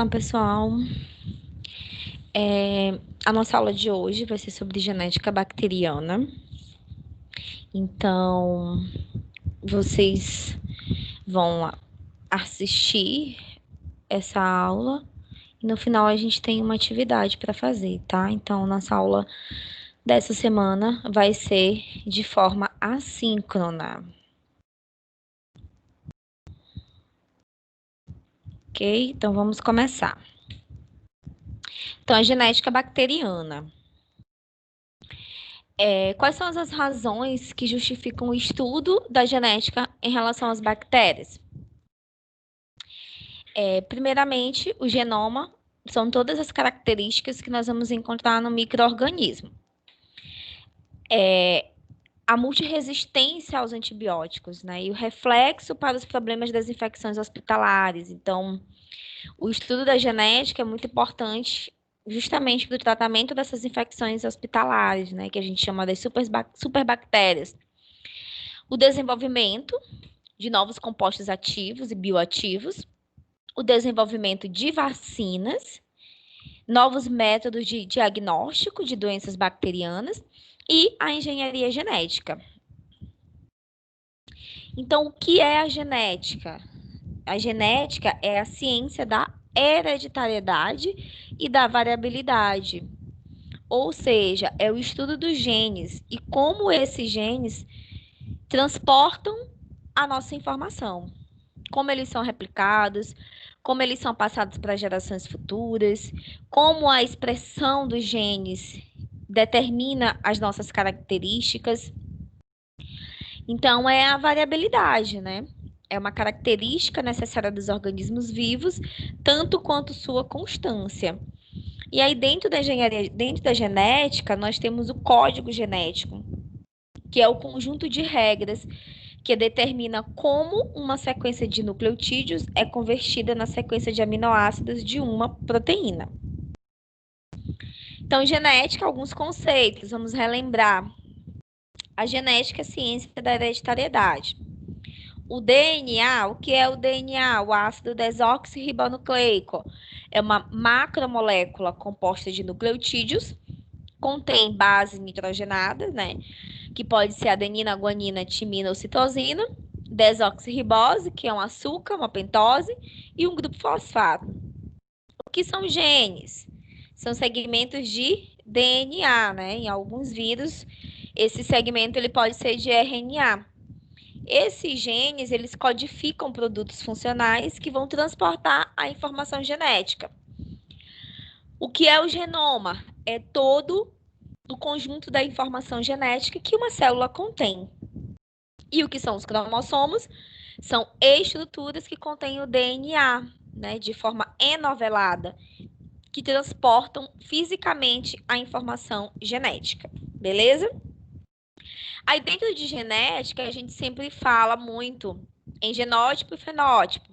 Olá, pessoal. A nossa aula de hoje vai ser sobre genética bacteriana. Então, vocês vão assistir essa aula e no final a gente tem uma atividade para fazer, tá? Então, nossa aula dessa semana vai ser de forma assíncrona. Ok? Então, vamos começar. Então, a genética bacteriana. Quais são as razões que justificam o estudo da genética em relação às bactérias? Primeiramente, o genoma são todas as características que nós vamos encontrar no micro-organismo. A multiresistência aos antibióticos, né? E o reflexo para os problemas das infecções hospitalares. Então, o estudo da genética é muito importante justamente para o tratamento dessas infecções hospitalares, né? Que a gente chama das superbactérias. O desenvolvimento de novos compostos ativos e bioativos, o desenvolvimento de vacinas, novos métodos de diagnóstico de doenças bacterianas e a engenharia genética. Então, o que é a genética? A genética é a ciência da hereditariedade e da variabilidade. Ou seja, é o estudo dos genes e como esses genes transportam a nossa informação. Como eles são replicados, como eles são passados para gerações futuras, como a expressão dos genes determina as nossas características. Então, é a variabilidade, né? É uma característica necessária dos organismos vivos, tanto quanto sua constância. E aí, dentro da engenharia, dentro da genética, nós temos o código genético, que é o conjunto de regras que determina como uma sequência de nucleotídeos é convertida na sequência de aminoácidos de uma proteína. Então, genética, alguns conceitos, vamos relembrar. A genética é a ciência da hereditariedade. O DNA, o que é o DNA? O ácido desoxirribonucleico. É uma macromolécula composta de nucleotídeos, contém bases nitrogenadas, né? Que pode ser adenina, guanina, timina ou citosina, desoxirribose, que é um açúcar, uma pentose, e um grupo fosfato. O que são genes? São segmentos de DNA, né? Em alguns vírus, esse segmento ele pode ser de RNA. Esses genes, eles codificam produtos funcionais que vão transportar a informação genética. O que é o genoma? É todo o conjunto da informação genética que uma célula contém. E o que são os cromossomos? São estruturas que contêm o DNA, né, de forma enovelada, que transportam fisicamente a informação genética, beleza? Aí dentro de genética, a gente sempre fala muito em genótipo e fenótipo.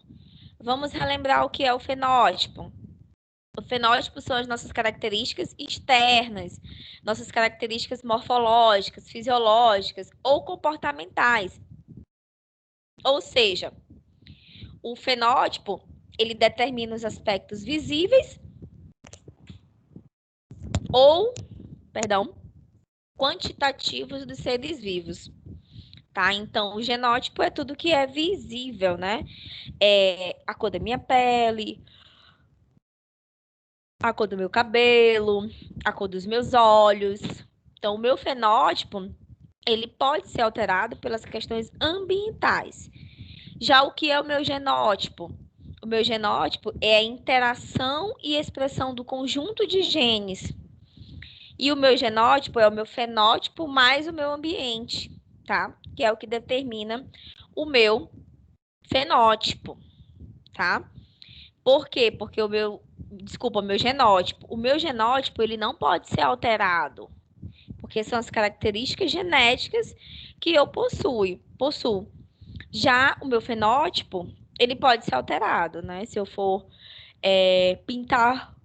Vamos relembrar o que é o fenótipo. O fenótipo são as nossas características externas, nossas características morfológicas, fisiológicas ou comportamentais. Ou seja, o fenótipo, ele determina os aspectos visíveis ou, perdão, quantitativos dos seres vivos, tá? Então, o genótipo é tudo que é visível, né? É a cor da minha pele, a cor do meu cabelo, a cor dos meus olhos. Então, o meu fenótipo, ele pode ser alterado pelas questões ambientais. Já o que é o meu genótipo? O meu genótipo é a interação e expressão do conjunto de genes. E o meu genótipo é o meu fenótipo mais o meu ambiente, tá? Que é o que determina o meu fenótipo, tá? Por quê? Porque o meu genótipo. O meu genótipo, ele não pode ser alterado, porque são as características genéticas que eu possuo. Já o meu fenótipo, ele pode ser alterado, né? Se eu for pintar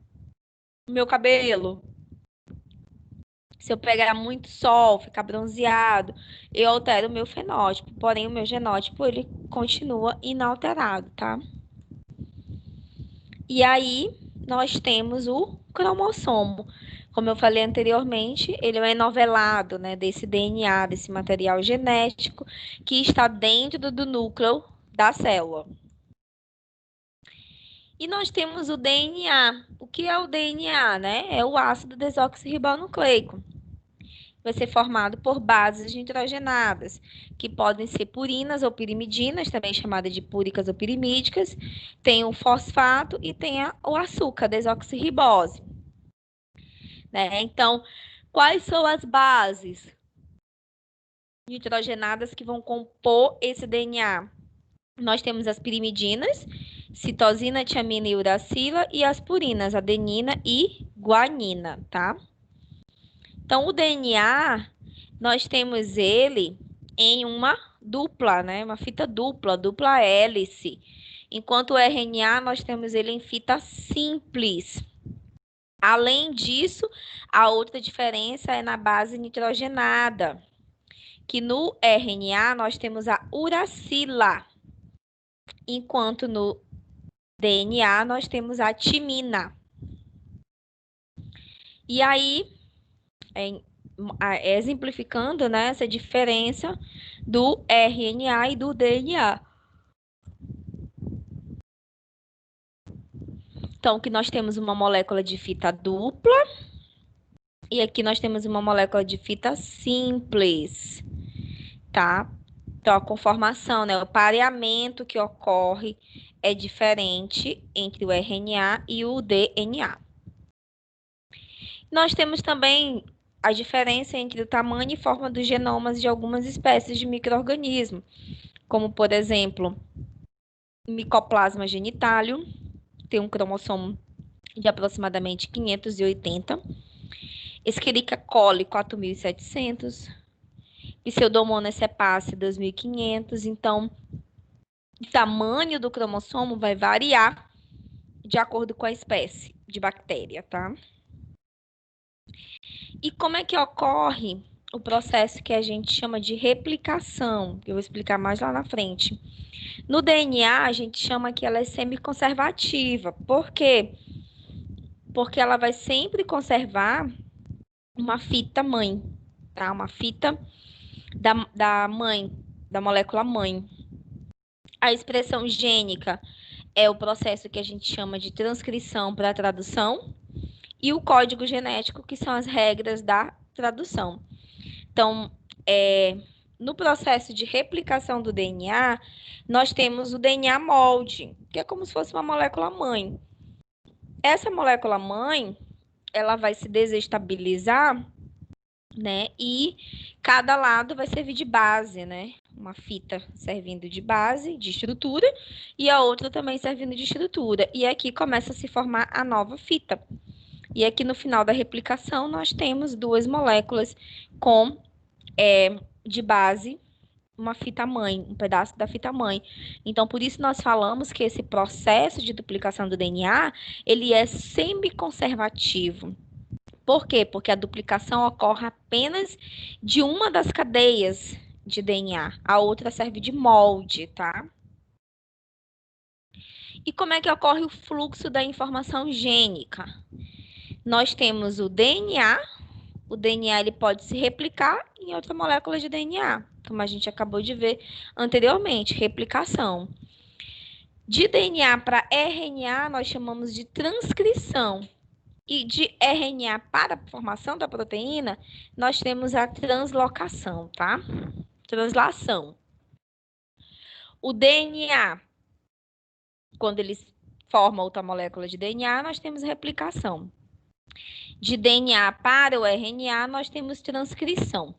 o meu cabelo, se eu pegar muito sol, ficar bronzeado, eu altero o meu fenótipo. Porém, o meu genótipo, ele continua inalterado, tá? E aí, nós temos o cromossomo. Como eu falei anteriormente, ele é um enovelado, né, desse DNA, desse material genético que está dentro do núcleo da célula. E nós temos o DNA. O que é o DNA, né? É o ácido desoxirribonucleico. Vai ser formado por bases nitrogenadas, que podem ser purinas ou pirimidinas, também chamadas de púricas ou pirimídicas. Tem o fosfato e tem o açúcar, desoxirribose. Né? Então, quais são as bases nitrogenadas que vão compor esse DNA? Nós temos as pirimidinas, citosina, tiamina e uracila, e as purinas, adenina e guanina, tá? Então, o DNA, nós temos ele em uma dupla, né? Uma fita dupla, dupla hélice. Enquanto o RNA, nós temos ele em fita simples. Além disso, a outra diferença é na base nitrogenada, que no RNA nós temos a uracila, enquanto no DNA nós temos a timina. E aí, exemplificando, né, essa diferença do RNA e do DNA. Então, aqui nós temos uma molécula de fita dupla e aqui nós temos uma molécula de fita simples, tá? Então, a conformação, né, o pareamento que ocorre é diferente entre o RNA e o DNA. Nós temos também a diferença entre o tamanho e forma dos genomas de algumas espécies de micro-organismos, como, por exemplo, Mycoplasma genitalium, tem um cromossomo de aproximadamente 580, Escherichia coli 4.700, Pseudomonas cepaciae 2.500. Então, o tamanho do cromossomo vai variar de acordo com a espécie de bactéria, tá? E como é que ocorre o processo que a gente chama de replicação? Eu vou explicar mais lá na frente. No DNA, a gente chama que ela é semiconservativa. Por quê? Porque ela vai sempre conservar uma fita mãe, tá? Uma fita da mãe, da molécula mãe. A expressão gênica é o processo que a gente chama de transcrição para tradução, e o código genético, que são as regras da tradução. Então, no processo de replicação do DNA, nós temos o DNA molde, que é como se fosse uma molécula mãe. Essa molécula mãe, ela vai se desestabilizar, né? E cada lado vai servir de base, né? Uma fita servindo de base, de estrutura, e a outra também servindo de estrutura. E aqui começa a se formar a nova fita. E aqui no final da replicação, nós temos duas moléculas com de base uma fita mãe, um pedaço da fita mãe. Então, por isso nós falamos que esse processo de duplicação do DNA, ele é semiconservativo. Por quê? Porque a duplicação ocorre apenas de uma das cadeias de DNA. A outra serve de molde, tá? E como é que ocorre o fluxo da informação gênica? Nós temos o DNA ele pode se replicar em outra molécula de DNA, como a gente acabou de ver anteriormente, replicação. De DNA para RNA, nós chamamos de transcrição. E de RNA para a formação da proteína, nós temos a translocação, tá? Translação. O DNA, quando ele forma outra molécula de DNA, nós temos replicação. De DNA para o RNA, nós temos transcrição.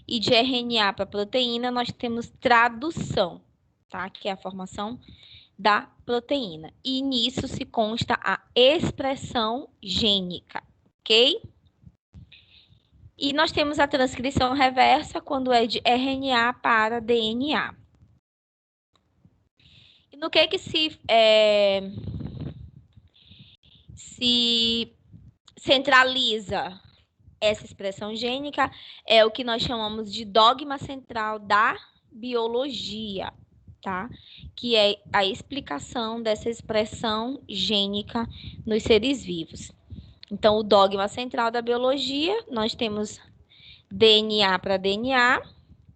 E de RNA para proteína, nós temos tradução, tá? Que é a formação da proteína. E nisso se consta a expressão gênica, ok? E nós temos a transcrição reversa quando é de RNA para DNA. E no que se centraliza essa expressão gênica? É o que nós chamamos de dogma central da biologia. tá? Que é a explicação dessa expressão gênica nos seres vivos. Então, o dogma central da biologia, nós temos DNA para DNA,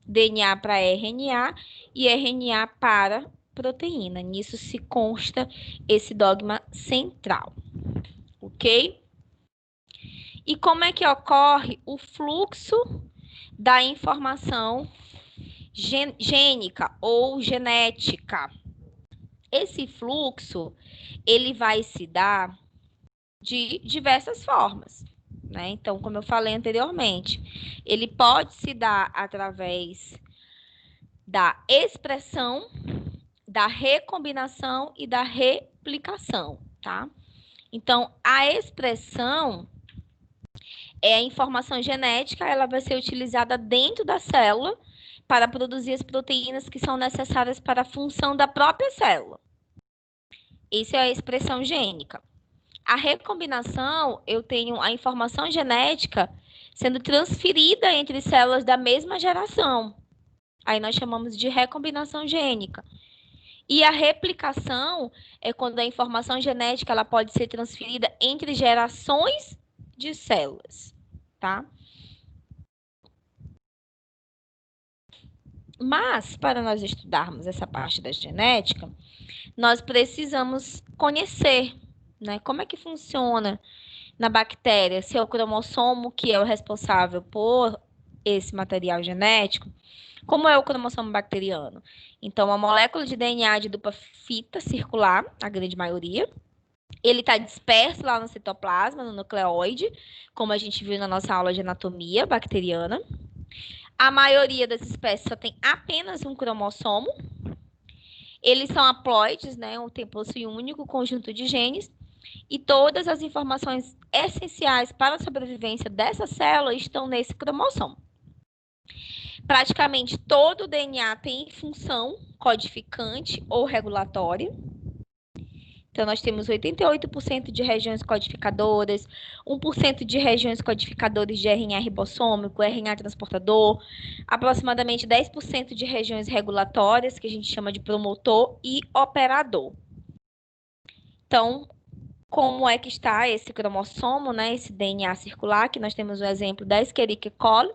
DNA para RNA e RNA para proteína. Nisso se consta esse dogma central, ok? E como é que ocorre o fluxo da informação gênica ou genética? Esse fluxo, ele vai se dar de diversas formas, né? Então, como eu falei anteriormente, ele pode se dar através da expressão, da recombinação e da replicação, tá? Então, a expressão é a informação genética, ela vai ser utilizada dentro da célula para produzir as proteínas que são necessárias para a função da própria célula. Isso é a expressão gênica. A recombinação, eu tenho a informação genética sendo transferida entre células da mesma geração. Aí nós chamamos de recombinação gênica. E a replicação é quando a informação genética ela pode ser transferida entre gerações de células, tá? Mas, para nós estudarmos essa parte da genética, nós precisamos conhecer, né, como é que funciona na bactéria, se é o cromossomo que é o responsável por esse material genético, como é o cromossomo bacteriano. Então, a molécula de DNA de dupla fita circular, a grande maioria, ele está disperso lá no citoplasma, no nucleoide, como a gente viu na nossa aula de anatomia bacteriana. A maioria das espécies só tem apenas um cromossomo. Eles são haploides, né? Possuem um único conjunto de genes. E todas as informações essenciais para a sobrevivência dessa célula estão nesse cromossomo. Praticamente todo o DNA tem função codificante ou regulatória. Então, nós temos 88% de regiões codificadoras, 1% de regiões codificadoras de RNA ribossômico, RNA transportador, aproximadamente 10% de regiões regulatórias, que a gente chama de promotor e operador. Então, como é que está esse cromossomo, né, esse DNA circular, que nós temos o exemplo da Escherichia coli,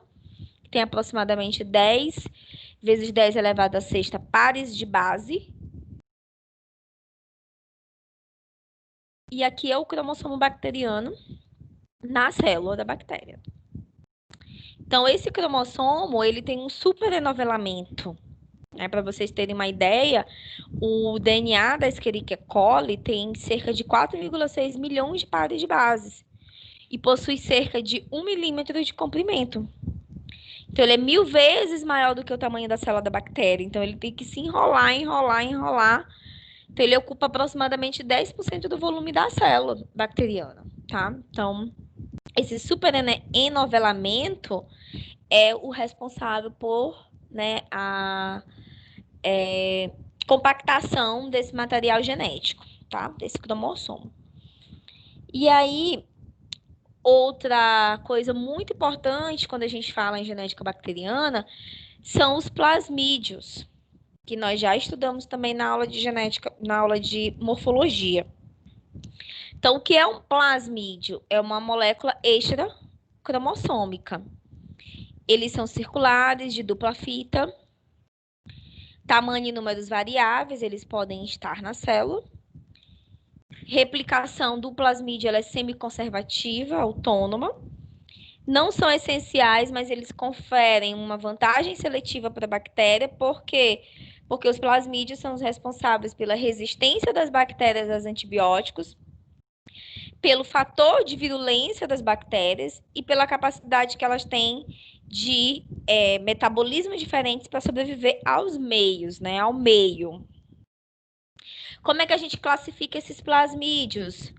que tem aproximadamente 10 vezes 10 elevado a sexta pares de base. E aqui é o cromossomo bacteriano na célula da bactéria. Então, esse cromossomo, ele tem um superenovelamento. Para vocês terem uma ideia, o DNA da Escherichia coli tem cerca de 4,6 milhões de pares de bases e possui cerca de 1 milímetro de comprimento. Então, ele é 1000 vezes maior do que o tamanho da célula da bactéria. Então, ele tem que se enrolar. Então, ele ocupa aproximadamente 10% do volume da célula bacteriana, tá? Então, esse superenovelamento é o responsável por, né, a compactação desse material genético, tá? Desse cromossomo. E aí, outra coisa muito importante quando a gente fala em genética bacteriana são os plasmídios, que nós já estudamos também na aula de genética, na aula de morfologia. Então, o que é um plasmídio? É uma molécula extracromossômica. Eles são circulares, de dupla fita, tamanho e números variáveis, eles podem estar na célula. Replicação do plasmídio ela é semiconservativa, autônoma. Não são essenciais, mas eles conferem uma vantagem seletiva para a bactéria, por quê? Porque os plasmídios são os responsáveis pela resistência das bactérias aos antibióticos, pelo fator de virulência das bactérias e pela capacidade que elas têm de metabolismos diferentes para sobreviver aos meios, né? Ao meio. Como é que a gente classifica esses plasmídios?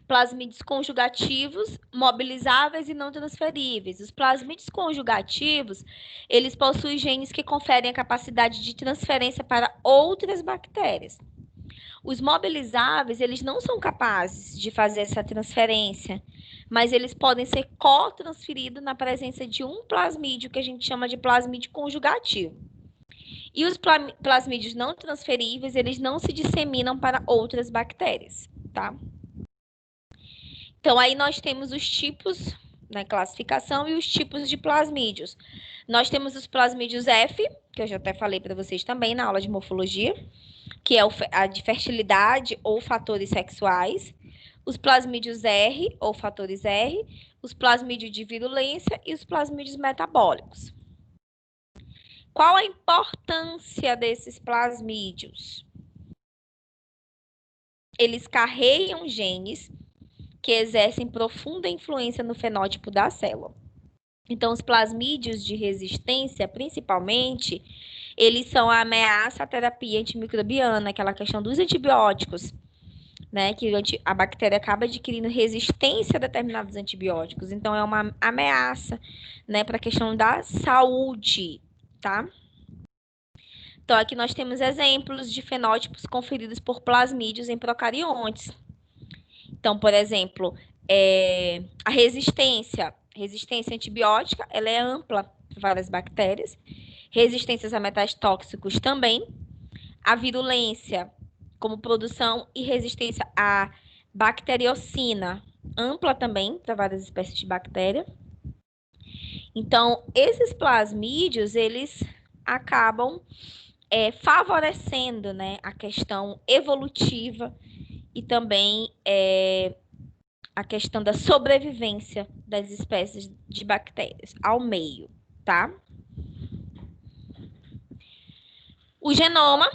Plasmídios conjugativos, mobilizáveis e não transferíveis. Os plasmídios conjugativos, eles possuem genes que conferem a capacidade de transferência para outras bactérias. Os mobilizáveis, eles não são capazes de fazer essa transferência, mas eles podem ser co-transferidos na presença de um plasmídio, que a gente chama de plasmídio conjugativo. E os plasmídios não transferíveis, eles não se disseminam para outras bactérias, tá? Então, aí nós temos os tipos na classificação e os tipos de plasmídios. Nós temos os plasmídios F, que eu já até falei para vocês também na aula de morfologia, que é a de fertilidade ou fatores sexuais. Os plasmídios R, ou fatores R, os plasmídios de virulência e os plasmídios metabólicos. Qual a importância desses plasmídios? Eles carregam genes que exercem profunda influência no fenótipo da célula. Então, os plasmídios de resistência, principalmente, eles são a ameaça à terapia antimicrobiana, aquela questão dos antibióticos, né? Que a bactéria acaba adquirindo resistência a determinados antibióticos. Então, é uma ameaça, né, para a questão da saúde, tá? Então, aqui nós temos exemplos de fenótipos conferidos por plasmídios em procariontes. Então, por exemplo, a resistência antibiótica, ela é ampla para várias bactérias. Resistências a metais tóxicos também. A virulência, como produção e resistência à bacteriocina, ampla também para várias espécies de bactéria. Então, esses plasmídios, eles acabam favorecendo, né, a questão evolutiva e também a questão da sobrevivência das espécies de bactérias ao meio, tá? O genoma,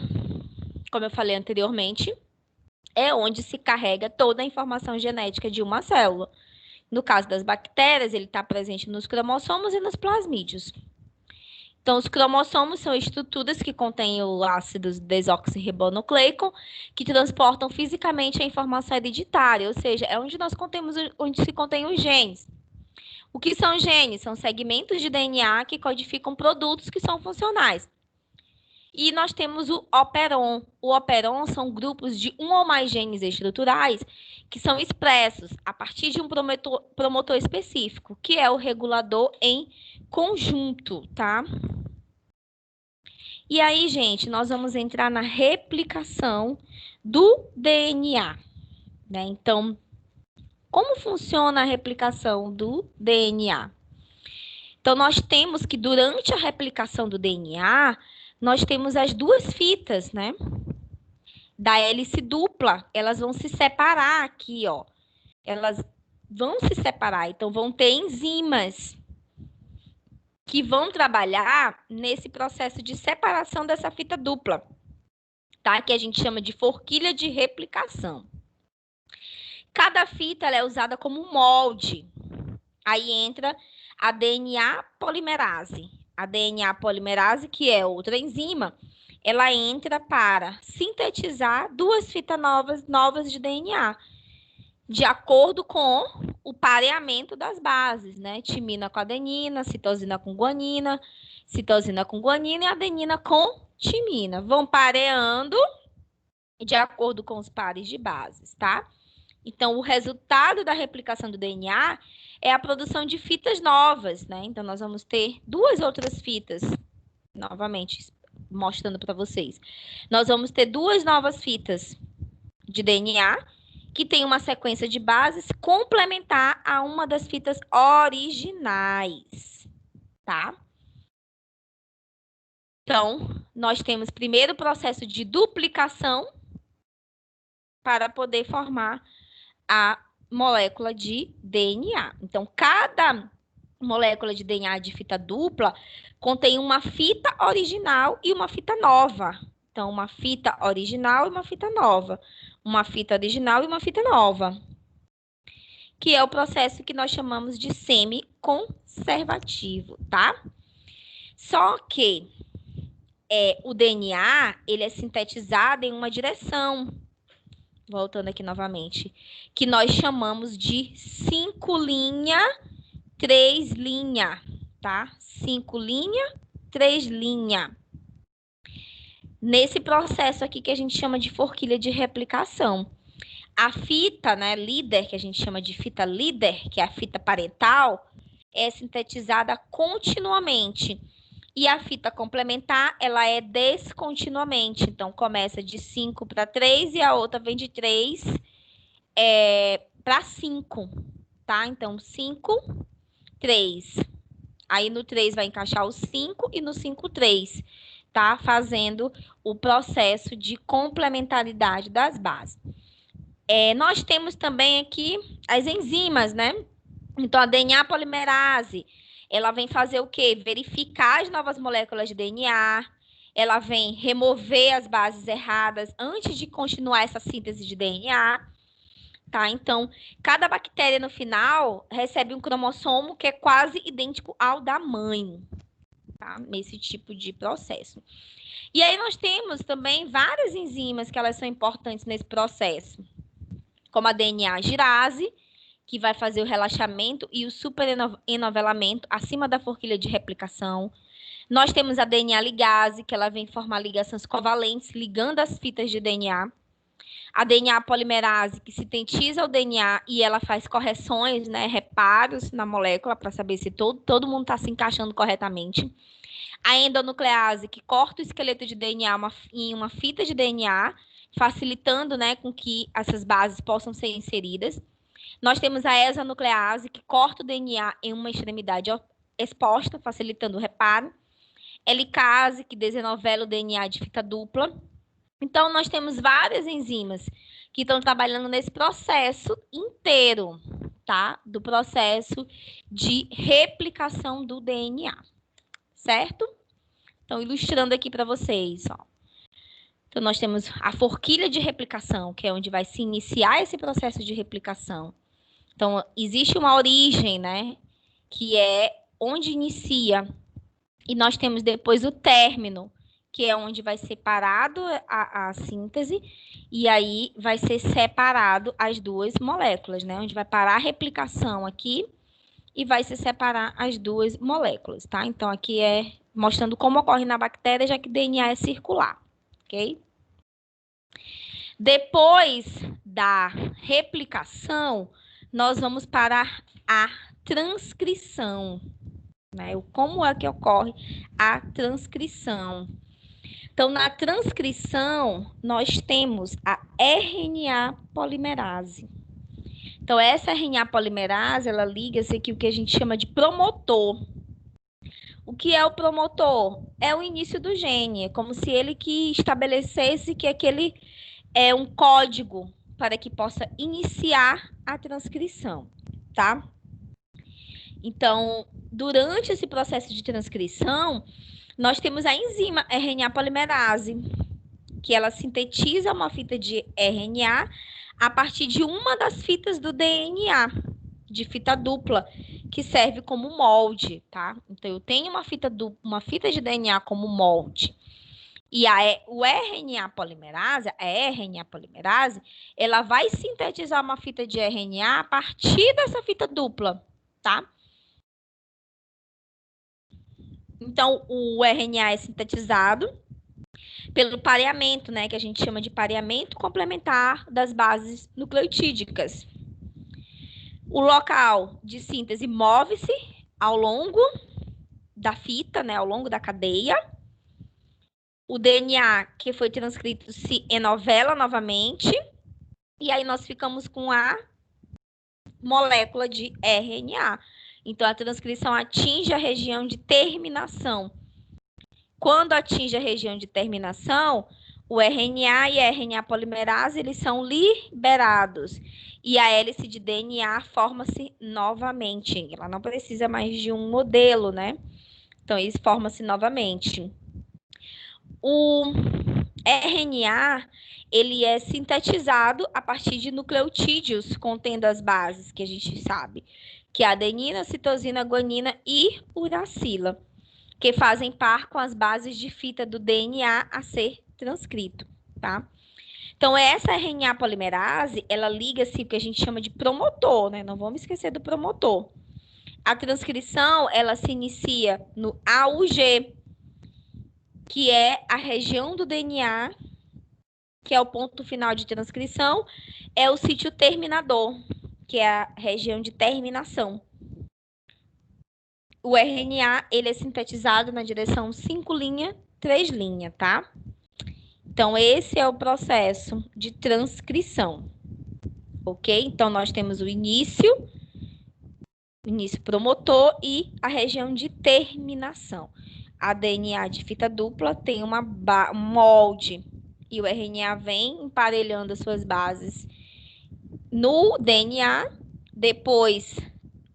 como eu falei anteriormente, é onde se carrega toda a informação genética de uma célula. No caso das bactérias, ele está presente nos cromossomos e nos plasmídios. Então, os cromossomos são estruturas que contêm o ácido desoxirribonucleico, que transportam fisicamente a informação hereditária, ou seja, é onde onde se contém os genes. O que são genes? São segmentos de DNA que codificam produtos que são funcionais. E nós temos o operon. O operon são grupos de um ou mais genes estruturais que são expressos a partir de um promotor específico, que é o regulador em conjunto, tá? E aí, gente, nós vamos entrar na replicação do DNA, né? Então, como funciona a replicação do DNA? Então, nós temos que durante a replicação do DNA, nós temos as duas fitas, né? Da hélice dupla, elas vão se separar aqui, ó. Elas vão se separar, então vão ter enzimas que vão trabalhar nesse processo de separação dessa fita dupla, tá? Que a gente chama de forquilha de replicação. Cada fita ela é usada como molde. Aí entra a DNA polimerase. A DNA polimerase, que é outra enzima, ela entra para sintetizar duas fitas novas de DNA, de acordo com o pareamento das bases, né? Timina com adenina, citosina com guanina e adenina com timina. Vão pareando de acordo com os pares de bases, tá? Então, o resultado da replicação do DNA é a produção de fitas novas, né? Então, nós vamos ter duas outras fitas, novamente, mostrando para vocês. Nós vamos ter duas novas fitas de DNA que tem uma sequência de bases complementar a uma das fitas originais, tá? Então, nós temos primeiro o processo de duplicação para poder formar a molécula de DNA. Então, cada molécula de DNA de fita dupla contém uma fita original e uma fita nova. Então, uma fita original e uma fita nova. Uma fita original e uma fita nova. Que é o processo que nós chamamos de semi-conservativo, tá? Só que o DNA, ele é sintetizado em uma direção. Voltando aqui novamente. Que nós chamamos de 5' 3', tá? 5' 3'. Nesse processo aqui que a gente chama de forquilha de replicação. A fita, né, líder, que a gente chama de fita líder, que é a fita parental, é sintetizada continuamente E a fita complementar, ela é descontinuamente. Então, começa de 5 para 3 e a outra vem de 3 para 5, tá? Então, 5, 3. Aí no 3 vai encaixar o 5 e no 5, 3, tá? Fazendo o processo de complementaridade das bases. Nós temos também aqui as enzimas, né? Então, a DNA polimerase, ela vem fazer o quê? Verificar as novas moléculas de DNA, ela vem remover as bases erradas antes de continuar essa síntese de DNA, tá? Então, cada bactéria no final recebe um cromossomo que é quase idêntico ao da mãe, tá? Nesse tipo de processo. E aí nós temos também várias enzimas que elas são importantes nesse processo, como a DNA girase, que vai fazer o relaxamento e o superenovelamento acima da forquilha de replicação. Nós temos a DNA ligase, que ela vem formar ligações covalentes, ligando as fitas de DNA. A DNA polimerase, que sintetiza o DNA e ela faz correções, né, reparos na molécula, para saber se todo mundo está se encaixando corretamente. A endonuclease, que corta o esqueleto de DNA em uma fita de DNA, facilitando, né, com que essas bases possam ser inseridas. Nós temos a exonuclease, que corta o DNA em uma extremidade exposta, facilitando o reparo. Helicase, que desenovela o DNA de fita dupla. Então, nós temos várias enzimas que estão trabalhando nesse processo inteiro, tá? Do processo de replicação do DNA, certo? Então, ilustrando aqui para vocês, ó. Então, nós temos a forquilha de replicação, que é onde vai se iniciar esse processo de replicação. Então, existe uma origem, né? Que é onde inicia. E nós temos depois o término, que é onde vai ser parado a síntese, e aí vai ser separado as duas moléculas, né? Onde vai parar a replicação aqui e vai se separar as duas moléculas, tá? Então, aqui é mostrando como ocorre na bactéria, já que DNA é circular, ok? Depois da replicação, nós vamos para a transcrição, né? Como é que ocorre a transcrição? Então, na transcrição, nós temos a RNA polimerase. Então, essa RNA polimerase, ela liga-se aqui o que a gente chama de promotor. O que é o promotor? É o início do gene, é como se ele que estabelecesse que aquele é um código para que possa iniciar a transcrição, tá? Então, durante esse processo de transcrição, nós temos a enzima RNA polimerase, que ela sintetiza uma fita de RNA a partir de uma das fitas do DNA, de fita dupla, que serve como molde, tá? Então, eu tenho uma fita de DNA como molde. E o RNA polimerase, a RNA polimerase, ela vai sintetizar uma fita de RNA a partir dessa fita dupla, tá? Então, o RNA é sintetizado pelo pareamento, né, que a gente chama de pareamento complementar das bases nucleotídicas. O local de síntese move-se ao longo da fita, né, ao longo da cadeia. O DNA que foi transcrito se enovela novamente. E aí nós ficamos com a molécula de RNA. Então, a transcrição atinge a região de terminação. Quando atinge a região de terminação, o RNA e a RNA polimerase, eles são liberados. E a hélice de DNA forma-se novamente. Ela não precisa mais de um modelo, né? Então, eles formam-se novamente. O RNA, ele é sintetizado a partir de nucleotídeos contendo as bases que a gente sabe, que é a adenina, citosina, guanina e uracila, que fazem par com as bases de fita do DNA a ser transcrito, tá? Então, essa RNA polimerase, ela liga-se o que a gente chama de promotor, né? Não vamos esquecer do promotor. A transcrição, ela se inicia no AUG, que é a região do DNA, que é o ponto final de transcrição, é o sítio terminador, que é a região de terminação. o RNA, ele é sintetizado na direção 5' 3', tá? Então, esse é o processo de transcrição, ok? Então, nós temos o início promotor e a região de terminação. A DNA de fita dupla tem um molde e o RNA vem emparelhando as suas bases no DNA, depois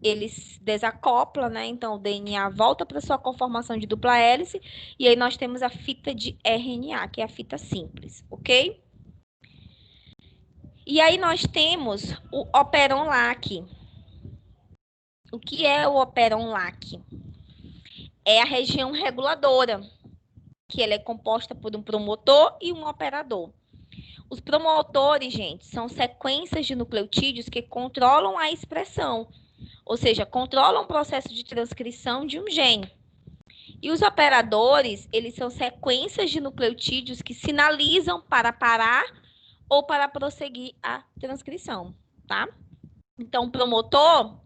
eles desacoplam, né? Então, o DNA volta para sua conformação de dupla hélice e aí nós temos a fita de RNA, que é a fita simples, ok? E aí nós temos o operon LAC. O que é o operon LAC? É a região reguladora, que ela é composta por um promotor e um operador. Os promotores, gente, são sequências de nucleotídeos que controlam a expressão, ou seja, controlam o processo de transcrição de um gene. E os operadores, eles são sequências de nucleotídeos que sinalizam para parar ou para prosseguir a transcrição, tá? Então, o promotor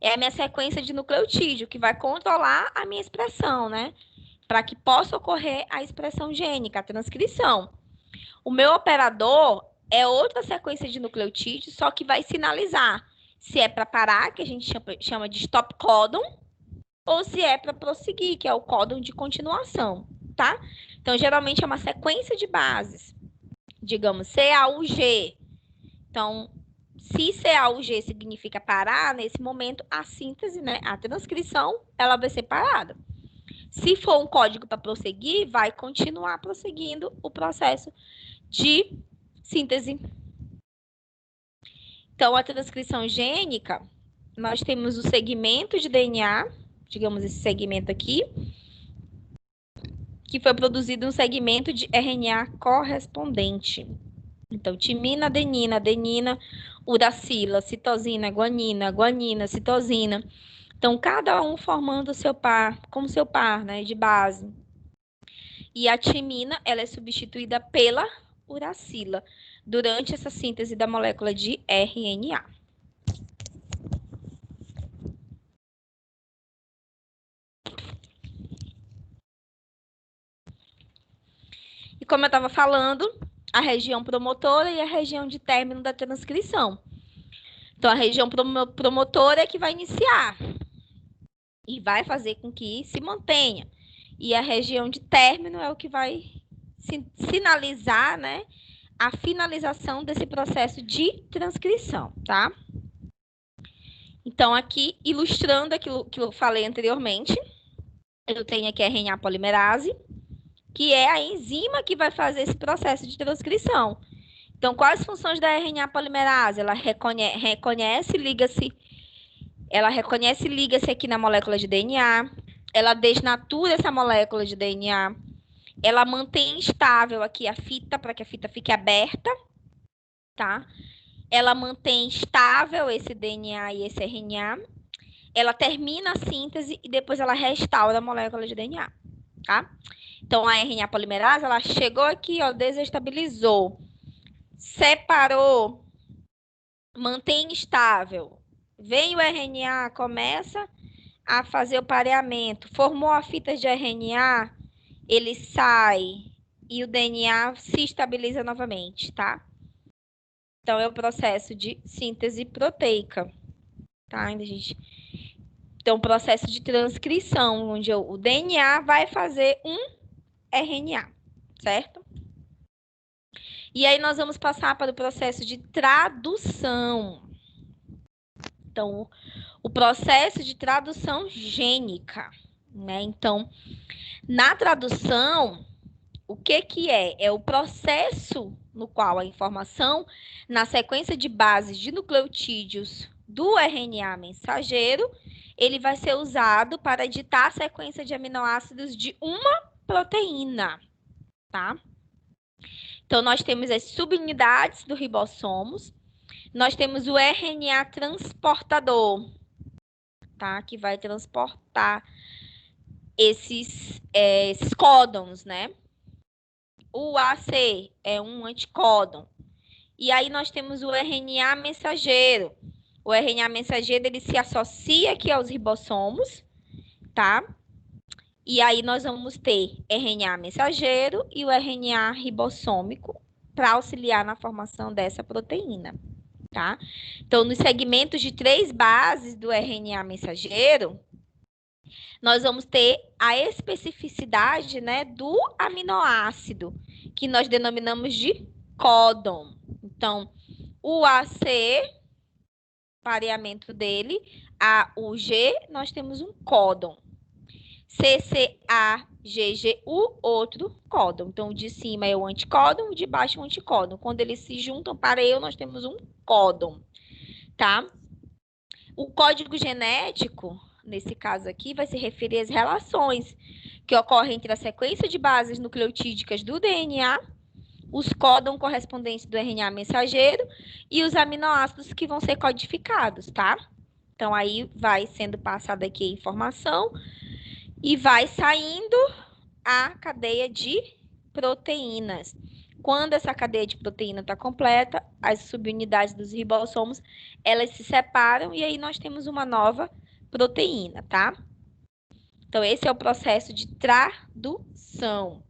é a minha sequência de nucleotídeo que vai controlar a minha expressão, né? Para que possa ocorrer a expressão gênica, a transcrição. O meu operador é outra sequência de nucleotídeos, só que vai sinalizar se é para parar, que a gente chama de stop codon, ou se é para prosseguir, que é o códon de continuação, tá? Então, geralmente é uma sequência de bases, digamos, CAUG. Então, se CAUG significa parar, nesse momento, a síntese, né, a transcrição, ela vai ser parada. Se for um código para prosseguir, vai continuar prosseguindo o processo de síntese. Então, a transcrição gênica, nós temos o segmento de DNA, digamos esse segmento aqui, que foi produzido um segmento de RNA correspondente. Então, timina, adenina, uracila, citosina, guanina, citosina. Então, cada um formando o seu par, como seu par, né, de base. E a timina, ela é substituída pela uracila durante essa síntese da molécula de RNA. E como eu estava falando, a região promotora e a região de término da transcrição. Então, a região promotora é que vai iniciar e vai fazer com que se mantenha. E a região de término é o que vai sinalizar, né, a finalização desse processo de transcrição, tá? Então, aqui, ilustrando aquilo que eu falei anteriormente, eu tenho aqui a RNA polimerase, que é a enzima que vai fazer esse processo de transcrição. Então, quais as funções da RNA polimerase? Ela reconhece e liga-se aqui na molécula de DNA, ela desnatura essa molécula de DNA, ela mantém estável aqui a fita, para que a fita fique aberta, tá? Ela mantém estável esse DNA e esse RNA, ela termina a síntese e depois ela restaura a molécula de DNA, tá? Então, a RNA polimerase, ela chegou aqui, ó, desestabilizou, separou, mantém estável. Vem o RNA, começa a fazer o pareamento, formou a fita de RNA, ele sai e o DNA se estabiliza novamente, tá? Então, é o processo de síntese proteica, tá? Então, o processo de transcrição, onde o DNA vai fazer um RNA, certo? E aí, nós vamos passar para o processo de tradução. Então, o processo de tradução gênica, né? Então, na tradução, o que é? É o processo no qual a informação, na sequência de bases de nucleotídeos do RNA mensageiro, ele vai ser usado para editar a sequência de aminoácidos de uma proteína, tá? Então, nós temos as subunidades do ribossomos, nós temos o RNA transportador, tá? Que vai transportar esses códons, né? O AC é um anticódon. E aí nós temos o RNA mensageiro. O RNA mensageiro, ele se associa aqui aos ribossomos tá? E aí nós vamos ter RNA mensageiro e o RNA ribossômico para auxiliar na formação dessa proteína, tá? Então, nos segmentos de 3 bases do RNA mensageiro, nós vamos ter a especificidade, né, do aminoácido, que nós denominamos de códon. Então, o AC, pareamento dele, A, U, G, nós temos um códon. CCAGGU, outro códon. Então, o de cima é o anticódon, o de baixo é o anticódon. Quando eles se juntam para eu, nós temos um códon, tá? O código genético, nesse caso aqui, vai se referir às relações que ocorrem entre a sequência de bases nucleotídicas do DNA, os códons correspondentes do RNA mensageiro e os aminoácidos que vão ser codificados, tá? Então, aí vai sendo passada aqui a informação e vai saindo a cadeia de proteínas. Quando essa cadeia de proteína está completa, as subunidades dos ribossomos, elas se separam e aí nós temos uma nova proteína, tá? Então, esse é o processo de tradução,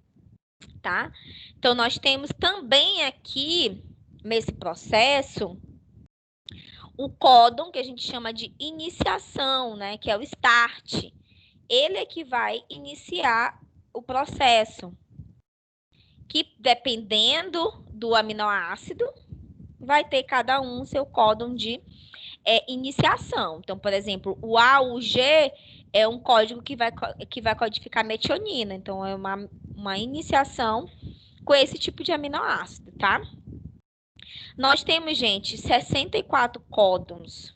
tá? Então, nós temos também aqui, nesse processo, o códon, que a gente chama de iniciação, né? Que é o start. Ele é que vai iniciar o processo, que dependendo do aminoácido, vai ter cada um seu códon de iniciação. Então, por exemplo, o A, o G é um código que vai codificar metionina. Então, é uma iniciação com esse tipo de aminoácido, tá? Nós temos, gente, 64 códons,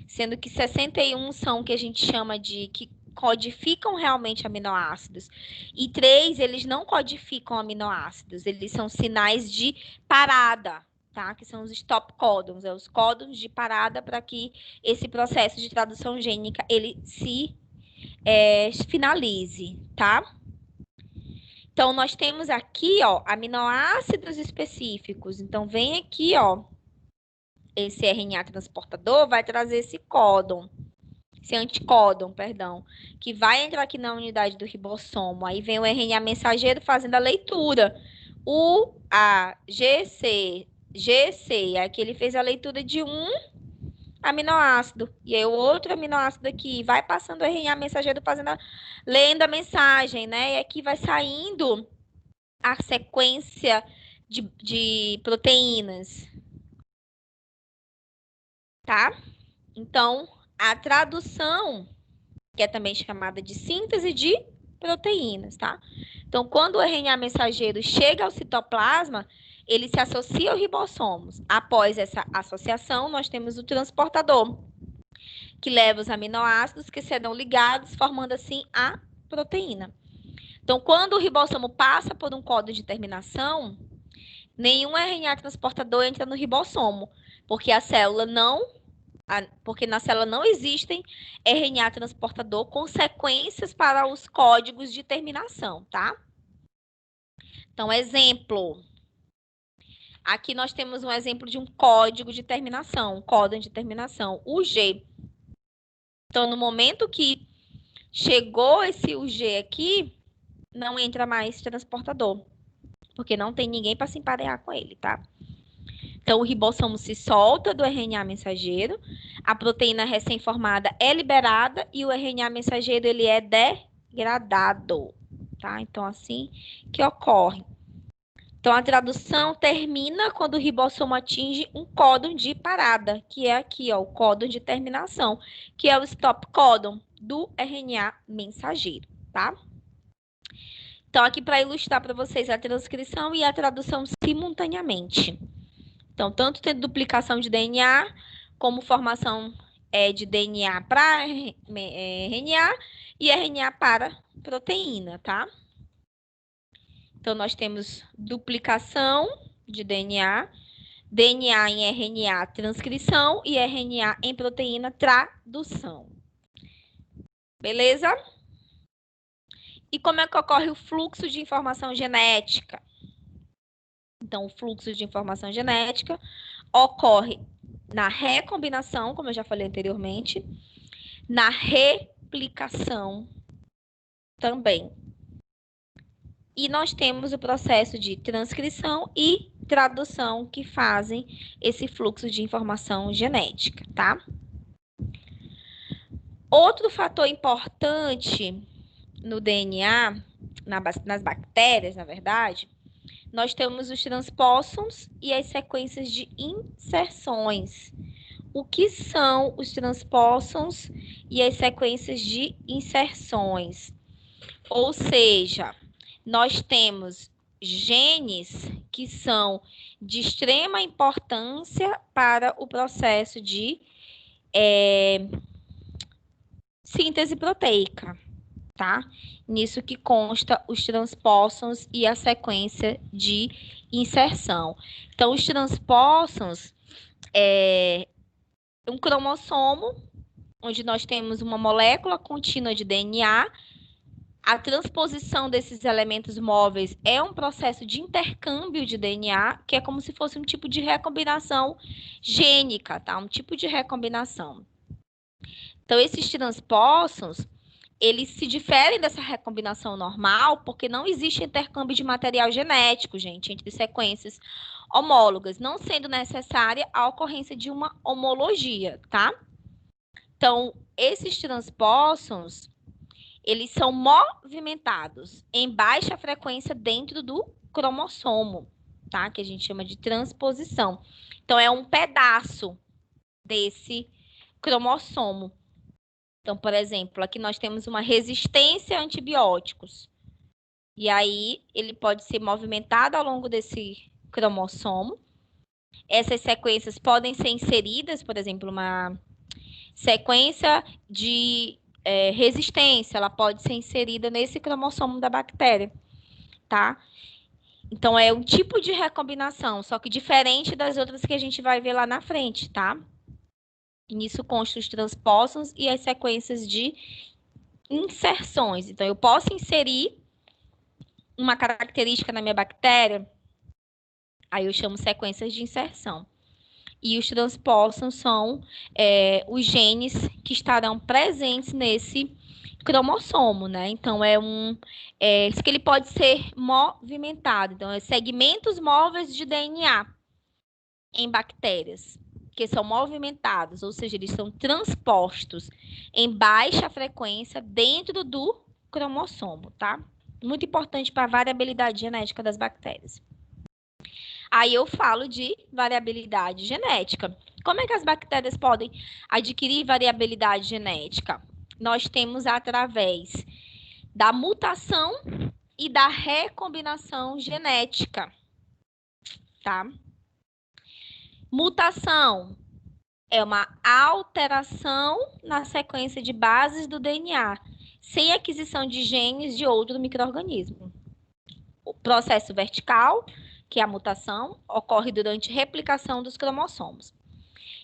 sendo que 61 são o que a gente chama de que codificam realmente aminoácidos. E 3, eles não codificam aminoácidos, eles são sinais de parada, tá? Que são os stop códons, os códons de parada para que esse processo de tradução gênica ele se finalize, tá? Então, nós temos aqui, ó, aminoácidos específicos. Então, vem aqui, ó, esse RNA transportador vai trazer esse códon, esse anticódon, perdão, que vai entrar aqui na unidade do ribossomo. Aí vem o RNA mensageiro fazendo a leitura. O A, G, C, aqui ele fez a leitura de um aminoácido. E aí o outro aminoácido aqui vai passando o RNA mensageiro lendo a mensagem, né? E aqui vai saindo a sequência de proteínas, tá? Então, a tradução, que é também chamada de síntese de proteínas, tá? Então, quando o RNA mensageiro chega ao citoplasma, ele se associa aos ribossomos. Após essa associação, nós temos o transportador, que leva os aminoácidos que serão ligados, formando assim a proteína. Então, quando o ribossomo passa por um código de terminação, nenhum RNA transportador entra no ribossomo, porque porque na célula não existem RNA transportador com sequências para os códigos de terminação, tá? Então, exemplo. Aqui nós temos um exemplo de um código de terminação, um códon de terminação, UG. Então, no momento que chegou esse UG aqui, não entra mais transportador, porque não tem ninguém para se emparear com ele, tá? Então, o ribossomo se solta do RNA mensageiro, a proteína recém-formada é liberada e o RNA mensageiro ele é degradado, tá? Então, assim que ocorre. Então, a tradução termina quando o ribossomo atinge um códon de parada, que é aqui, ó, o códon de terminação, que é o stop códon do RNA mensageiro, tá? Então, aqui para ilustrar para vocês a transcrição e a tradução simultaneamente. Então, tanto tem duplicação de DNA, como formação de DNA para RNA e RNA para proteína, tá? Então, nós temos duplicação de DNA, DNA em RNA, transcrição, e RNA em proteína, tradução. Beleza? E como é que ocorre o fluxo de informação genética? Então, o fluxo de informação genética ocorre na recombinação, como eu já falei anteriormente, na replicação também. E nós temos o processo de transcrição e tradução que fazem esse fluxo de informação genética, tá? Outro fator importante no DNA, nas bactérias, na verdade, nós temos os transpósons e as sequências de inserções. O que são os transpósons e as sequências de inserções? Ou seja, nós temos genes que são de extrema importância para o processo de síntese proteica, tá? Nisso que consta os transpósons e a sequência de inserção. Então, os transpósons é um cromossomo, onde nós temos uma molécula contínua de DNA. A transposição desses elementos móveis é um processo de intercâmbio de DNA, que é como se fosse um tipo de recombinação gênica, tá? Um tipo de recombinação. Então, esses transpósons, eles se diferem dessa recombinação normal, porque não existe intercâmbio de material genético, gente, entre sequências homólogas, não sendo necessária a ocorrência de uma homologia, tá? Então, esses transpósons, eles são movimentados em baixa frequência dentro do cromossomo, tá? Que a gente chama de transposição. Então, é um pedaço desse cromossomo. Então, por exemplo, aqui nós temos uma resistência a antibióticos. E aí, ele pode ser movimentado ao longo desse cromossomo. Essas sequências podem ser inseridas, por exemplo, uma sequência de resistência, ela pode ser inserida nesse cromossomo da bactéria, tá? Então, é um tipo de recombinação, só que diferente das outras que a gente vai ver lá na frente, tá? E nisso consta os transpósons e as sequências de inserções. Então, eu posso inserir uma característica na minha bactéria, aí eu chamo sequências de inserção. E os transpósons são os genes que estarão presentes nesse cromossomo, né? Então, isso que ele pode ser movimentado. Então, segmentos móveis de DNA em bactérias, que são movimentados, ou seja, eles são transpostos em baixa frequência dentro do cromossomo, tá? Muito importante para a variabilidade genética das bactérias. Aí eu falo de variabilidade genética. Como é que as bactérias podem adquirir variabilidade genética? Nós temos através da mutação e da recombinação genética, tá? Mutação é uma alteração na sequência de bases do DNA, sem aquisição de genes de outro micro-organismo. O processo vertical, que é a mutação, ocorre durante replicação dos cromossomos.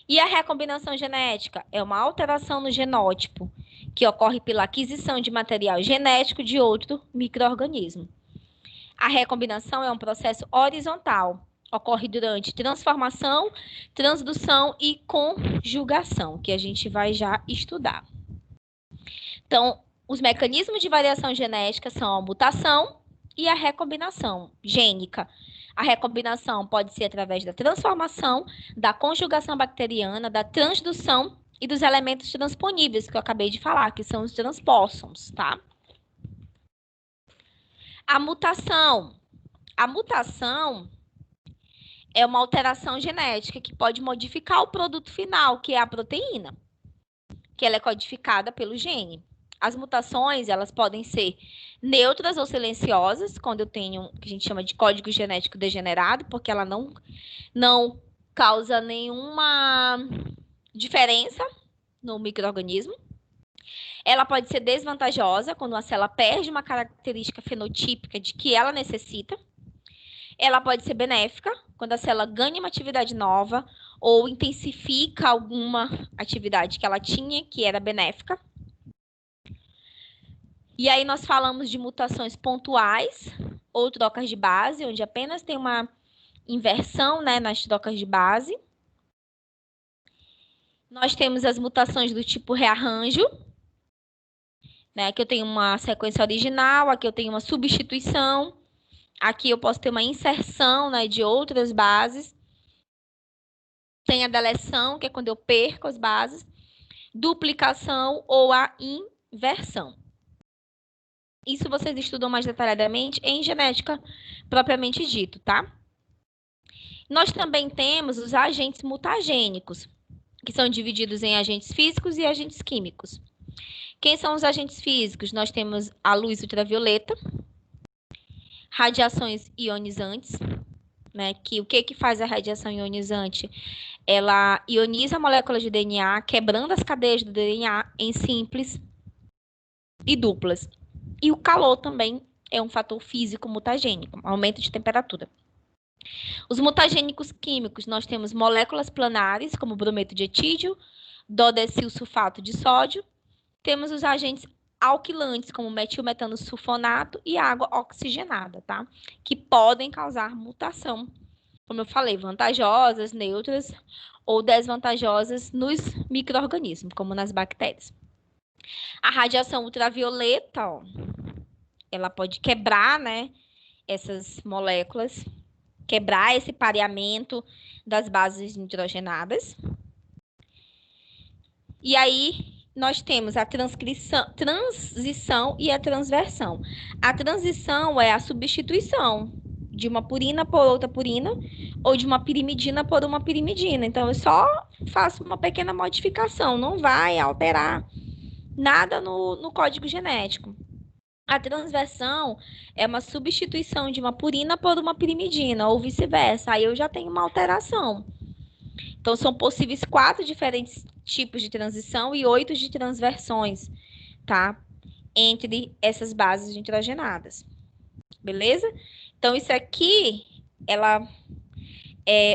E a recombinação genética é uma alteração no genótipo, que ocorre pela aquisição de material genético de outro micro-organismo. A recombinação é um processo horizontal, ocorre durante transformação, transdução e conjugação, que a gente vai já estudar. Então, os mecanismos de variação genética são a mutação e a recombinação gênica. A recombinação pode ser através da transformação, da conjugação bacteriana, da transdução e dos elementos transponíveis, que eu acabei de falar, que são os transpósons, tá? A mutação. A mutação é uma alteração genética que pode modificar o produto final, que é a proteína, que ela é codificada pelo gene. As mutações, elas podem ser neutras ou silenciosas, quando eu tenho o que a gente chama de código genético degenerado, porque ela não causa nenhuma diferença no micro-organismo. Ela pode ser desvantajosa, quando a célula perde uma característica fenotípica de que ela necessita. Ela pode ser benéfica, quando a célula ganha uma atividade nova ou intensifica alguma atividade que ela tinha, que era benéfica. E aí nós falamos de mutações pontuais ou trocas de base, onde apenas tem uma inversão, né, nas trocas de base. Nós temos as mutações do tipo rearranjo, né? Aqui eu tenho uma sequência original, aqui eu tenho uma substituição, aqui eu posso ter uma inserção, né, de outras bases. Tem a deleção, que é quando eu perco as bases, duplicação ou a inversão. Isso vocês estudam mais detalhadamente em genética propriamente dito, tá? Nós também temos os agentes mutagênicos, que são divididos em agentes físicos e agentes químicos. Quem são os agentes físicos? Nós temos a luz ultravioleta, radiações ionizantes, né? Que o que faz a radiação ionizante? Ela ioniza moléculas de DNA, quebrando as cadeias do DNA em simples e duplas. E o calor também é um fator físico mutagênico, aumento de temperatura. Os mutagênicos químicos, nós temos moléculas planares, como brometo de etídio, dodecil sulfato de sódio. Temos os agentes alquilantes, como metilmetano sulfonato e água oxigenada, tá? Que podem causar mutação, como eu falei, vantajosas, neutras ou desvantajosas nos micro-organismos, como nas bactérias. A radiação ultravioleta, ó, ela pode quebrar, né, essas moléculas, quebrar esse pareamento das bases nitrogenadas. E aí, nós temos a transição e a transversão. A transição é a substituição de uma purina por outra purina ou de uma pirimidina por uma pirimidina. Então, eu só faço uma pequena modificação, não vai alterar nada no código genético. A transversão é uma substituição de uma purina por uma pirimidina, ou vice-versa. Aí eu já tenho uma alteração. Então, são possíveis 4 diferentes tipos de transição e 8 de transversões, tá? Entre essas bases nitrogenadas. Beleza? Então, isso aqui,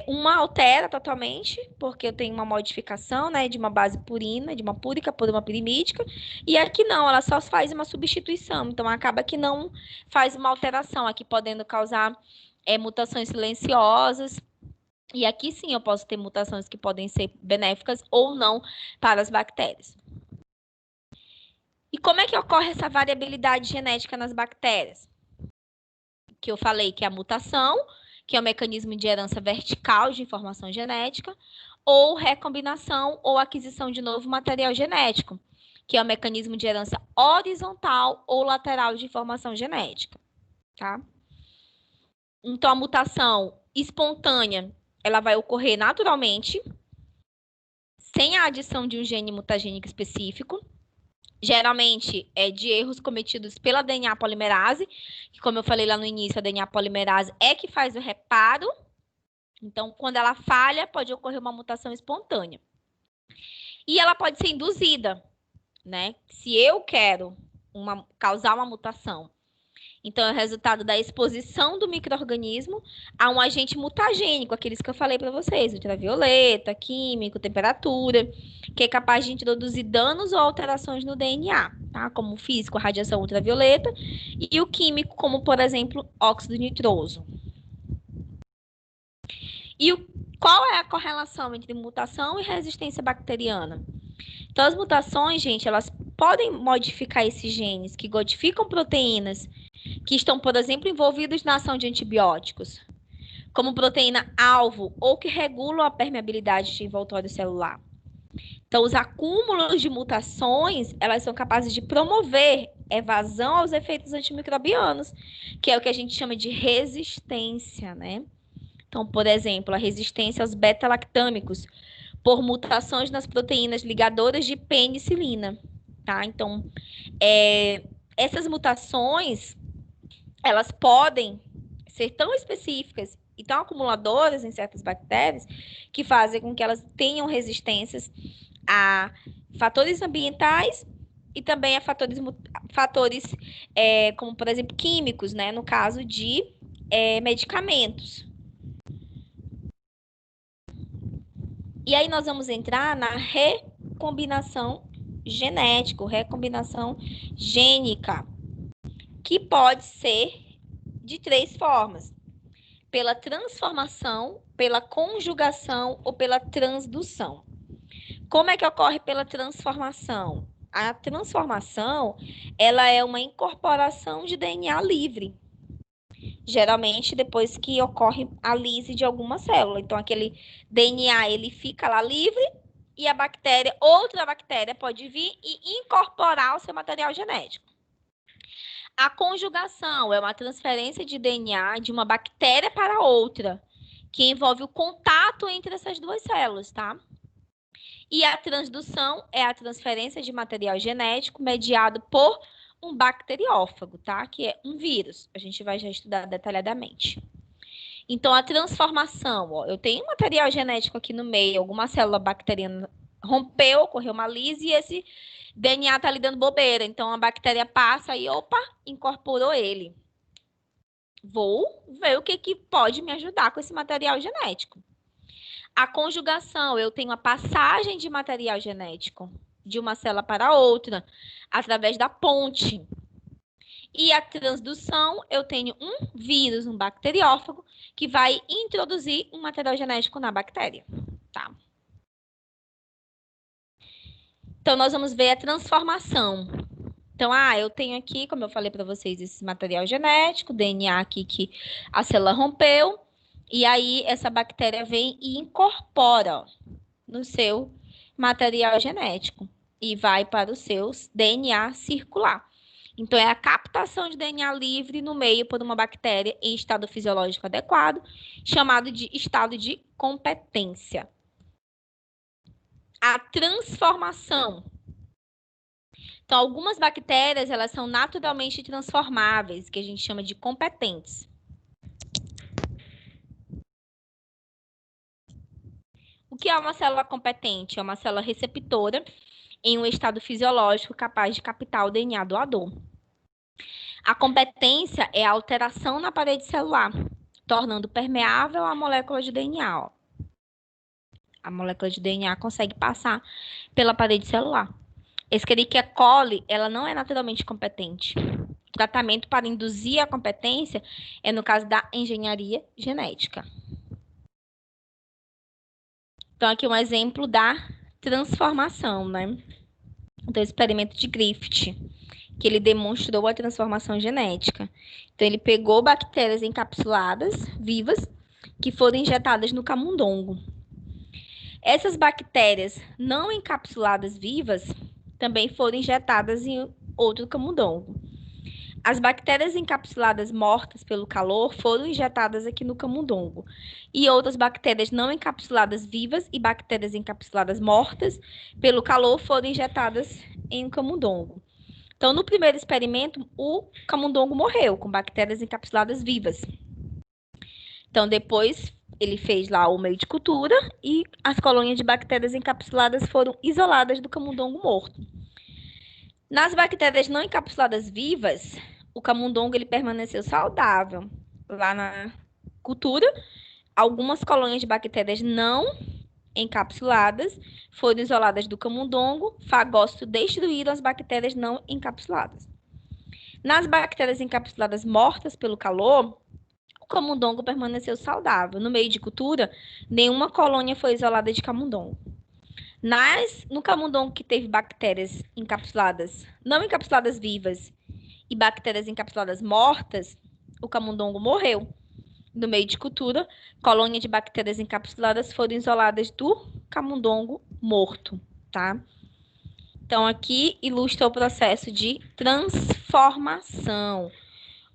uma altera totalmente, porque eu tenho uma modificação, né, de uma base purina, de uma púrica por uma pirimídica, e aqui não, ela só faz uma substituição, então acaba que não faz uma alteração, aqui podendo causar mutações silenciosas, e aqui sim eu posso ter mutações que podem ser benéficas ou não para as bactérias. E como é que ocorre essa variabilidade genética nas bactérias? Que eu falei que é a mutação, que é o mecanismo de herança vertical de informação genética, ou recombinação ou aquisição de novo material genético, que é o mecanismo de herança horizontal ou lateral de informação genética, tá? Então, a mutação espontânea, ela vai ocorrer naturalmente, sem a adição de um gene mutagênico específico, geralmente é de erros cometidos pela DNA polimerase, que como eu falei lá no início, a DNA polimerase é que faz o reparo. Então, quando ela falha, pode ocorrer uma mutação espontânea. E ela pode ser induzida, né? Se eu quero causar uma mutação, então é o resultado da exposição do micro-organismo a um agente mutagênico, aqueles que eu falei para vocês, ultravioleta, químico, temperatura, que é capaz de introduzir danos ou alterações no DNA, tá? Como o físico, a radiação ultravioleta, e o químico, como, por exemplo, óxido nitroso. E qual é a correlação entre mutação e resistência bacteriana? Então, as mutações, gente, elas podem modificar esses genes que codificam proteínas que estão, por exemplo, envolvidos na ação de antibióticos, como proteína-alvo ou que regulam a permeabilidade de envoltório celular. Então, os acúmulos de mutações, elas são capazes de promover evasão aos efeitos antimicrobianos, que é o que a gente chama de resistência, né? Então, por exemplo, a resistência aos beta-lactâmicos por mutações nas proteínas ligadoras de penicilina, tá? Então, essas mutações, elas podem ser tão específicas e tão acumuladoras em certas bactérias que fazem com que elas tenham resistências a fatores ambientais e também a fatores como, por exemplo, químicos, né? No caso de medicamentos. E aí nós vamos entrar na recombinação genética, recombinação gênica, que pode ser de 3 formas: pela transformação, pela conjugação ou pela transdução. Como é que ocorre pela transformação? A transformação, ela é uma incorporação de DNA livre, geralmente depois que ocorre a lise de alguma célula. Então, aquele DNA, ele fica lá livre e a bactéria, outra bactéria pode vir e incorporar o seu material genético. A conjugação é uma transferência de DNA de uma bactéria para outra, que envolve o contato entre essas duas células, tá? E a transdução é a transferência de material genético mediado por um bacteriófago, tá? Que é um vírus. A gente vai já estudar detalhadamente. Então, a transformação, ó, eu tenho um material genético aqui no meio, alguma célula bacteriana rompeu, ocorreu uma lise e esse DNA tá ali dando bobeira. Então, a bactéria passa e, opa, incorporou ele. Vou ver o que pode me ajudar com esse material genético. A conjugação, eu tenho a passagem de material genético de uma célula para outra, através da ponte. E a transdução, eu tenho um vírus, um bacteriófago, que vai introduzir um material genético na bactéria, tá? Então, nós vamos ver a transformação. Então, eu tenho aqui, como eu falei para vocês, esse material genético, DNA aqui que a célula rompeu, e aí essa bactéria vem e incorpora no seu material genético e vai para os seus DNA circular. Então, é a captação de DNA livre no meio por uma bactéria em estado fisiológico adequado, chamado de estado de competência. A transformação. Então, algumas bactérias, elas são naturalmente transformáveis, que a gente chama de competentes. O que é uma célula competente? É uma célula receptora em um estado fisiológico capaz de captar o DNA doador. A competência é a alteração na parede celular, tornando permeável a molécula de DNA. Ó. A molécula de DNA consegue passar pela parede celular. Escherichia coli, ela não é naturalmente competente. O tratamento para induzir a competência é no caso da engenharia genética. Então, aqui um exemplo da transformação, né? Então, experimento de Griffith, que ele demonstrou a transformação genética. Então, ele pegou bactérias encapsuladas, vivas, que foram injetadas no camundongo. Essas bactérias não encapsuladas vivas também foram injetadas em outro camundongo. As bactérias encapsuladas mortas pelo calor foram injetadas aqui no camundongo. E outras bactérias não encapsuladas vivas e bactérias encapsuladas mortas pelo calor foram injetadas em um camundongo. Então, no primeiro experimento, o camundongo morreu com bactérias encapsuladas vivas. Então, depois, ele fez lá o meio de cultura e as colônias de bactérias encapsuladas foram isoladas do camundongo morto. Nas bactérias não encapsuladas vivas, o camundongo ele permaneceu saudável. Lá na cultura, algumas colônias de bactérias não encapsuladas foram isoladas do camundongo, fagócito destruíram as bactérias não encapsuladas. Nas bactérias encapsuladas mortas pelo calor, o camundongo permaneceu saudável. No meio de cultura, nenhuma colônia foi isolada de camundongo. No camundongo que teve bactérias encapsuladas, não encapsuladas vivas, e bactérias encapsuladas mortas, o camundongo morreu. No meio de cultura, colônia de bactérias encapsuladas foram isoladas do camundongo morto, tá? Então, aqui ilustra o processo de transformação,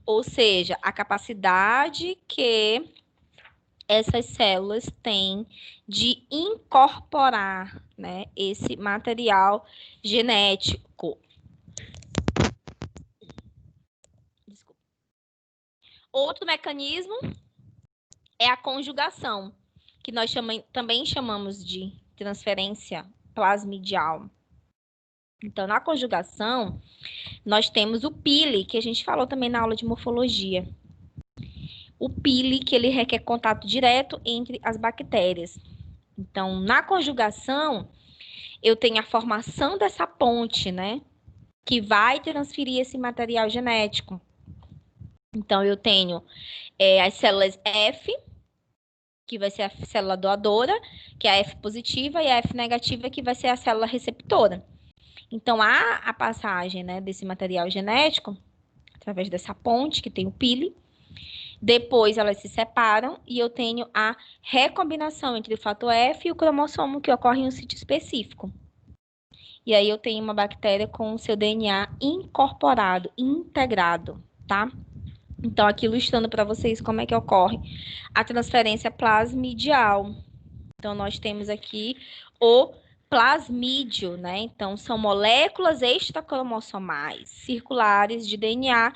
ou seja, a capacidade que essas células têm de incorporar, né, esse material genético. Desculpa. Outro mecanismo é a conjugação, que nós também chamamos de transferência plasmidial. Então, na conjugação, nós temos o pili, que a gente falou também na aula de morfologia. O pili, que ele requer contato direto entre as bactérias. Então, na conjugação, eu tenho a formação dessa ponte, né? Que vai transferir esse material genético. Então, eu tenho as células F, que vai ser a célula doadora, que é a F positiva, e a F negativa, que vai ser a célula receptora. Então, há a passagem, né, desse material genético através dessa ponte que tem o pili. Depois elas se separam e eu tenho a recombinação entre o fator F e o cromossomo que ocorre em um sítio específico. E aí eu tenho uma bactéria com o seu DNA incorporado, integrado, tá? Então, aqui ilustrando para vocês como é que ocorre a transferência plasmidial. Então, nós temos aqui o plasmídio, né? Então, são moléculas extracromossomais circulares de DNA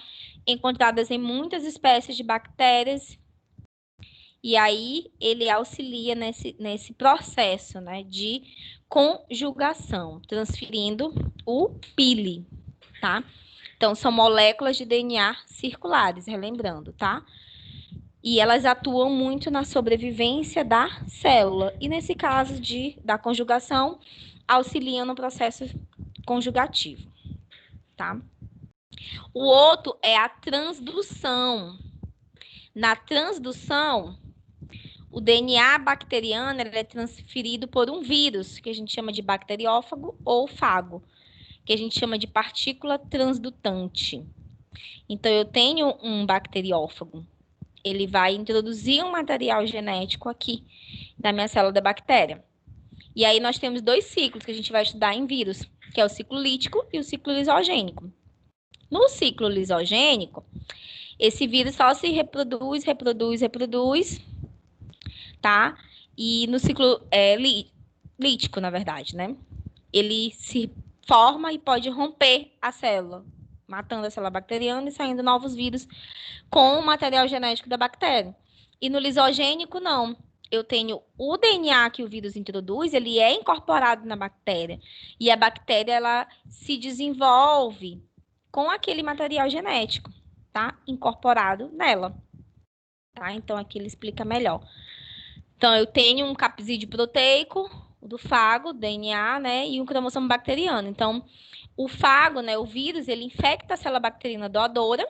encontradas em muitas espécies de bactérias. E aí, ele auxilia nesse processo, né, de conjugação, transferindo o pili, tá? Então, são moléculas de DNA circulares, relembrando, tá? E elas atuam muito na sobrevivência da célula. E nesse caso da conjugação, auxiliam no processo conjugativo, tá? O outro é a transdução. Na transdução, o DNA bacteriano é transferido por um vírus, que a gente chama de bacteriófago ou fago, que a gente chama de partícula transdutante. Então, eu tenho um bacteriófago. Ele vai introduzir um material genético aqui na minha célula da bactéria. E aí nós temos dois ciclos que a gente vai estudar em vírus, que é o ciclo lítico e o ciclo lisogênico. No ciclo lisogênico, esse vírus só se reproduz, tá? E no ciclo lítico, na verdade, né? Ele se forma e pode romper a célula, matando a célula bacteriana e saindo novos vírus com o material genético da bactéria. E no lisogênico, não. Eu tenho o DNA que o vírus introduz, ele é incorporado na bactéria. E a bactéria, ela se desenvolve com aquele material genético, tá? Incorporado nela. Tá? Então, aqui ele explica melhor. Então, eu tenho um capsídeo proteico, do fago, DNA, né? E um cromossomo bacteriano. Então, o fago, né? O vírus, ele infecta a célula bacteriana doadora.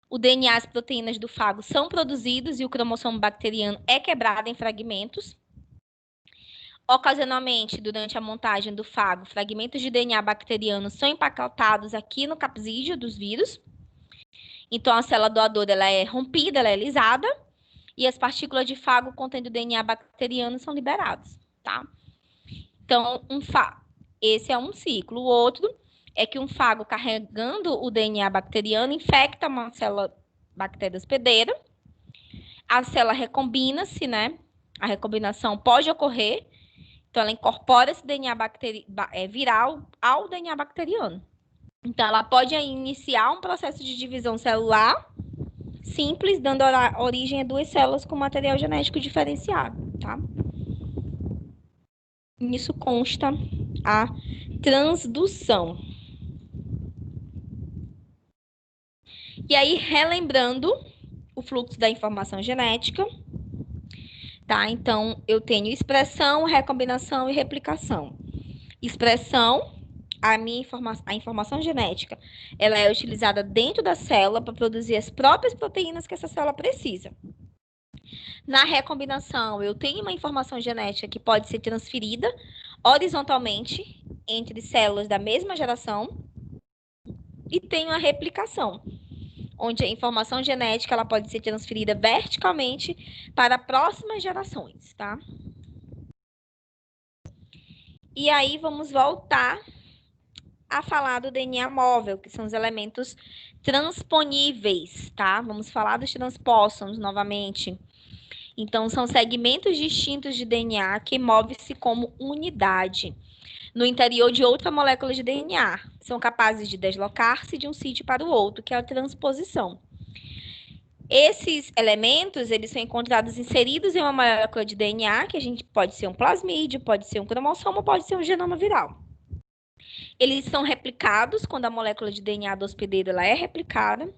O DNA e as proteínas do fago são produzidos e o cromossomo bacteriano é quebrado em fragmentos. Ocasionalmente, durante a montagem do fago, fragmentos de DNA bacteriano são empacotados aqui no capsídeo dos vírus. Então, a célula doadora ela é rompida, ela é lisada, e as partículas de fago contendo DNA bacteriano são liberadas, tá? Então, esse é um ciclo. O outro é que um fago carregando o DNA bacteriano infecta uma célula bactéria hospedeira. A célula recombina-se, né? A recombinação pode ocorrer. Então, ela incorpora esse DNA viral ao DNA bacteriano. Então, ela pode iniciar um processo de divisão celular simples, dando origem a duas células com material genético diferenciado, tá? Nisso consta a transdução. E aí, relembrando o fluxo da informação genética, tá? Então, eu tenho expressão, recombinação e replicação. Expressão, a informação genética, ela é utilizada dentro da célula para produzir as próprias proteínas que essa célula precisa. Na recombinação, eu tenho uma informação genética que pode ser transferida horizontalmente entre células da mesma geração e tenho a replicação, onde a informação genética ela pode ser transferida verticalmente para próximas gerações, tá? E aí vamos voltar a falar do DNA móvel, que são os elementos transponíveis, tá? Vamos falar dos transpósons novamente. Então, são segmentos distintos de DNA que movem-se como unidade no interior de outra molécula de DNA. São capazes de deslocar-se de um sítio para o outro, que é a transposição. Esses elementos, eles são encontrados inseridos em uma molécula de DNA, que a gente pode ser um plasmídio, pode ser um cromossomo, pode ser um genoma viral. Eles são replicados quando a molécula de DNA do hospedeiro ela é replicada,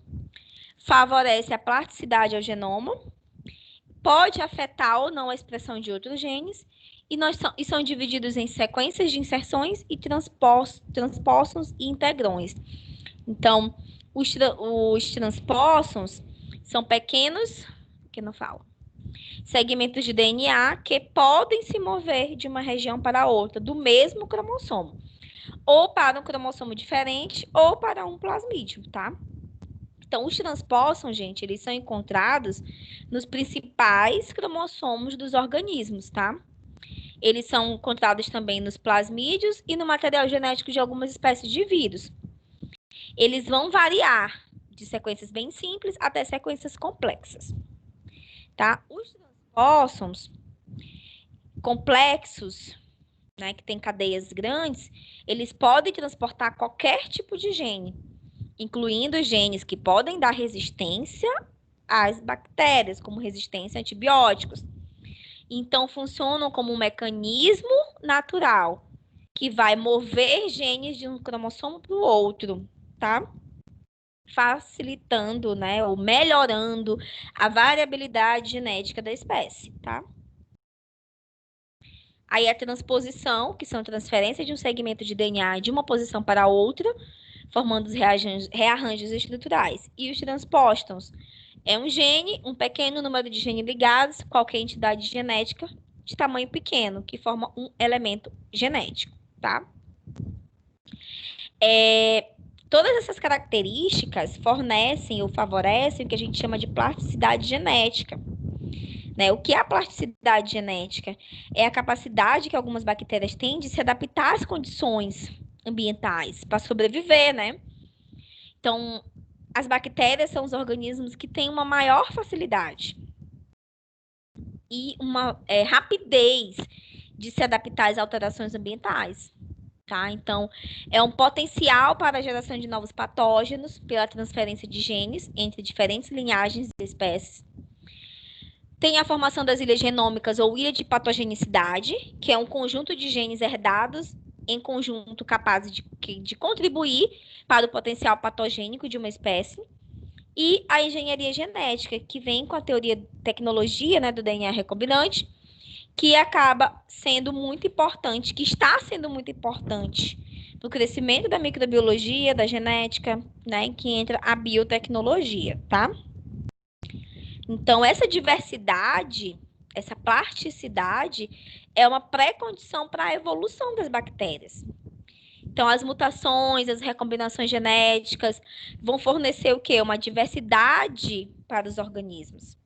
favorece a plasticidade ao genoma, pode afetar ou não a expressão de outros genes, e são divididos em sequências de inserções e transpósons e integrões. Então, os transpósons são pequenos, que não falo, segmentos de DNA que podem se mover de uma região para outra do mesmo cromossomo. ou para um cromossomo diferente, ou para um plasmídio, tá? Então, os transpósons, gente, eles são encontrados nos principais cromossomos dos organismos, tá? Eles são encontrados também nos plasmídios e no material genético de algumas espécies de vírus. Eles vão variar de sequências bem simples até sequências complexas, tá? Os transpósons complexos, né, que tem cadeias grandes, eles podem transportar qualquer tipo de gene, incluindo genes que podem dar resistência às bactérias, como resistência a antibióticos. Então, funcionam como um mecanismo natural que vai mover genes de um cromossomo para o outro, tá? Facilitando, né, ou melhorando a variabilidade genética da espécie, tá? Aí a transposição, que são transferência de um segmento de DNA de uma posição para outra, formando os rearranjos estruturais. E os transpósons é um gene, um pequeno número de genes ligados, qualquer entidade genética de tamanho pequeno, que forma um elemento genético, tá? Todas essas características fornecem ou favorecem o que a gente chama de plasticidade genética. Né? O que é a plasticidade genética? É a capacidade que algumas bactérias têm de se adaptar às condições ambientais para sobreviver, né? Então, as bactérias são os organismos que têm uma maior facilidade e uma rapidez de se adaptar às alterações ambientais. Tá? Então, é um potencial para a geração de novos patógenos pela transferência de genes entre diferentes linhagens de espécies. Tem a formação das ilhas genômicas ou ilha de patogenicidade, que é um conjunto de genes herdados em conjunto capazes de contribuir para o potencial patogênico de uma espécie. E a engenharia genética, que vem com a teoria tecnologia, né, do DNA recombinante, que acaba sendo muito importante, que está sendo muito importante no crescimento da microbiologia, da genética, né, que entra a biotecnologia, tá? Então, essa diversidade, essa plasticidade, é uma pré-condição para a evolução das bactérias. Então, as mutações, as recombinações genéticas vão fornecer o quê? Uma diversidade para os organismos.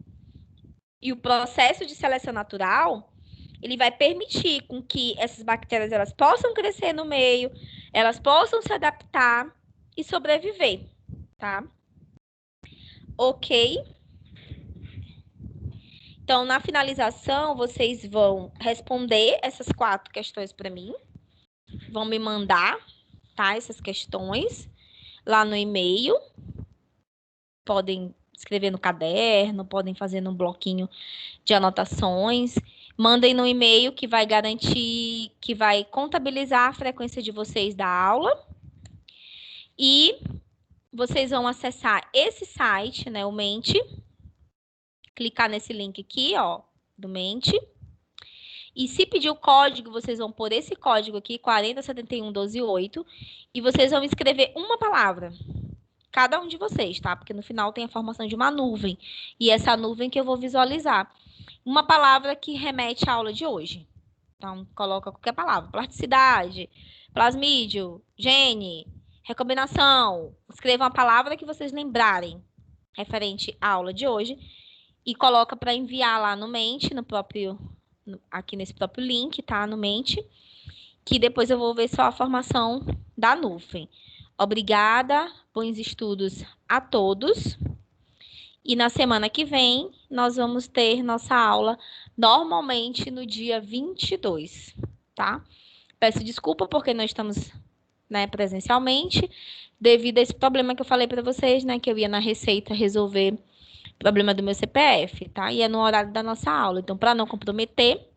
E o processo de seleção natural, ele vai permitir com que essas bactérias elas possam crescer no meio, elas possam se adaptar e sobreviver, tá? Ok? Então, na finalização, vocês vão responder essas 4 questões para mim, vão me mandar, tá? Essas questões lá no e-mail. Podem escrever no caderno, podem fazer num bloquinho de anotações. Mandem no e-mail que vai garantir, que vai contabilizar a frequência de vocês da aula. E vocês vão acessar esse site, né, o Mente. Clicar nesse link aqui, ó, do Mente. E se pedir o código, vocês vão pôr esse código aqui, 4071128, e vocês vão escrever uma palavra. Cada um de vocês, tá? Porque no final tem a formação de uma nuvem. E essa nuvem que eu vou visualizar. Uma palavra que remete à aula de hoje. Então, coloca qualquer palavra. Plasticidade, plasmídio, gene, recombinação. Escreva uma palavra que vocês lembrarem referente à aula de hoje. E coloca para enviar lá no Mente, aqui nesse próprio link, tá? No Mente. Que depois eu vou ver só a formação da nuvem. Obrigada, bons estudos a todos. E na semana que vem, nós vamos ter nossa aula normalmente no dia 22, tá? Peço desculpa porque nós estamos, né, presencialmente, devido a esse problema que eu falei para vocês, né, que eu ia na Receita resolver o problema do meu CPF, tá? E é no horário da nossa aula. Então, para não comprometer,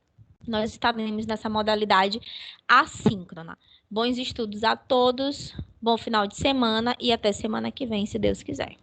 nós estaremos nessa modalidade assíncrona. Bons estudos a todos, bom final de semana e até semana que vem, se Deus quiser.